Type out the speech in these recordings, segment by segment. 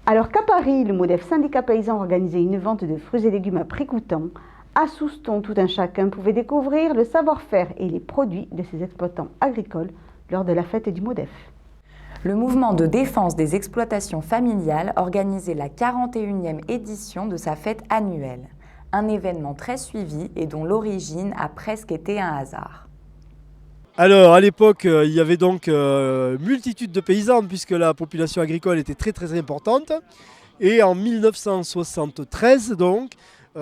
Alors qu'à Paris, le MODEF syndicat paysan organisait une vente de fruits et légumes à prix coûtant, à Souston, tout un chacun pouvait découvrir le savoir-faire et les produits de ses exploitants agricoles lors de la fête du MODEF. Le mouvement de défense des exploitations familiales organisait la 41e édition de sa fête annuelle, un événement très suivi et dont l'origine a presque été un hasard. Alors à l'époque, il y avait donc multitude de paysans puisque la population agricole était très très importante. Et en 1973 donc, on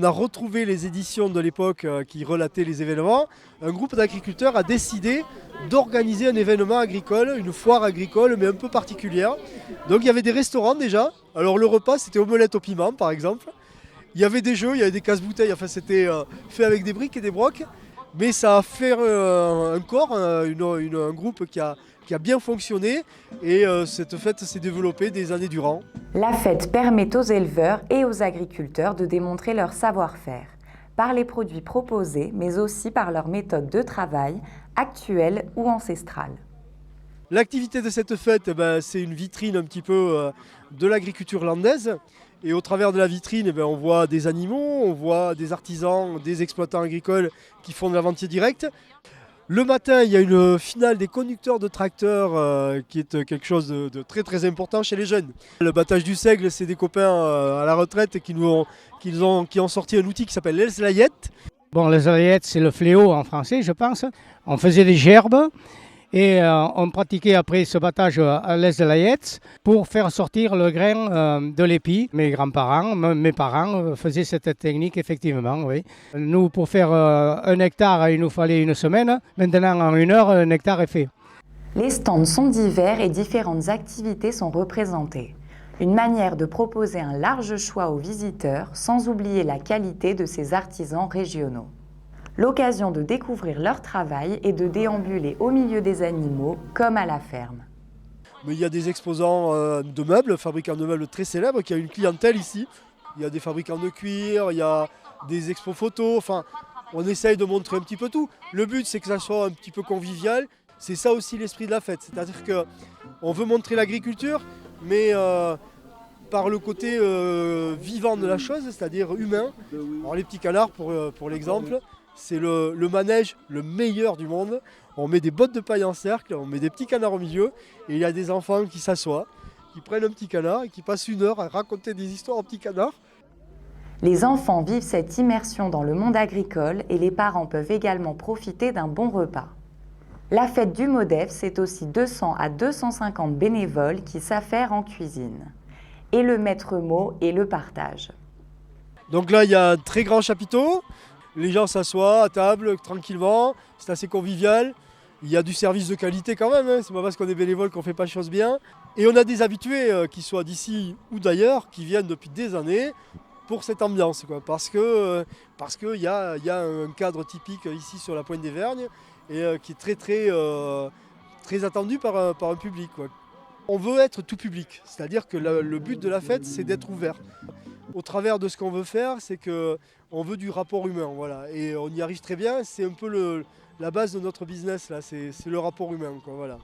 a retrouvé les éditions de l'époque qui relataient les événements. Un groupe d'agriculteurs a décidé d'organiser un événement agricole, une foire agricole mais un peu particulière. Donc il y avait des restaurants déjà. Alors le repas c'était omelette au piment par exemple. Il y avait des jeux, il y avait des casse-bouteilles, enfin c'était fait avec des briques et des brocs. Mais ça a fait un corps, un groupe qui a bien fonctionné et cette fête s'est développée des années durant. La fête permet aux éleveurs et aux agriculteurs de démontrer leur savoir-faire, par les produits proposés, mais aussi par leur méthode de travail, actuelle ou ancestrale. L'activité de cette fête, c'est une vitrine un petit peu de l'agriculture landaise. Et au travers de la vitrine, on voit des animaux, on voit des artisans, des exploitants agricoles qui font de la vente directe. Le matin, il y a une finale des conducteurs de tracteurs qui est quelque chose de très très important chez les jeunes. Le battage du seigle, c'est des copains à la retraite qui ont sorti un outil qui s'appelle l'Elslaillette. Bon, les alayettes, c'est le fléau en français, je pense. On faisait des gerbes et on pratiquait après ce battage à l'aise de layette pour faire sortir le grain de l'épi. Mes grands-parents, mes parents faisaient cette technique effectivement, oui. Nous, pour faire 1 hectare, il nous fallait 1 semaine. Maintenant, en 1 heure, 1 hectare est fait. Les stands sont divers et différentes activités sont représentées. Une manière de proposer un large choix aux visiteurs sans oublier la qualité de ces artisans régionaux. L'occasion de découvrir leur travail et de déambuler au milieu des animaux comme à la ferme. Mais il y a des exposants de meubles, fabricants de meubles très célèbres, qui a une clientèle ici. Il y a des fabricants de cuir, il y a des expos photos, enfin on essaye de montrer un petit peu tout. Le but c'est que ça soit un petit peu convivial, c'est ça aussi l'esprit de la fête. C'est-à-dire qu'on veut montrer l'agriculture, mais par le côté vivant de la chose, c'est-à-dire humain. Alors les petits canards pour l'exemple. C'est le manège le meilleur du monde. On met des bottes de paille en cercle, on met des petits canards au milieu et il y a des enfants qui s'assoient, qui prennent un petit canard et qui passent 1 heure à raconter des histoires aux petits canards. Les enfants vivent cette immersion dans le monde agricole et les parents peuvent également profiter d'un bon repas. La fête du MODEF, c'est aussi 200 à 250 bénévoles qui s'affairent en cuisine. Et le maître mot est le partage. Donc là, il y a un très grand chapiteau. Les gens s'assoient à table tranquillement, c'est assez convivial. Il y a du service de qualité quand même, hein. C'est pas parce qu'on est bénévole qu'on fait pas les choses bien. Et on a des habitués, qui soient d'ici ou d'ailleurs, qui viennent depuis des années pour cette ambiance, quoi. Parce qu'il y a un cadre typique ici sur la Pointe des Vergnes et qui est très attendu par un public, quoi. On veut être tout public, c'est-à-dire que le but de la fête, c'est d'être ouvert. Au travers de ce qu'on veut faire, c'est qu'on veut du rapport humain, voilà. Et on y arrive très bien, c'est un peu la base de notre business, là, c'est le rapport humain, quoi, voilà.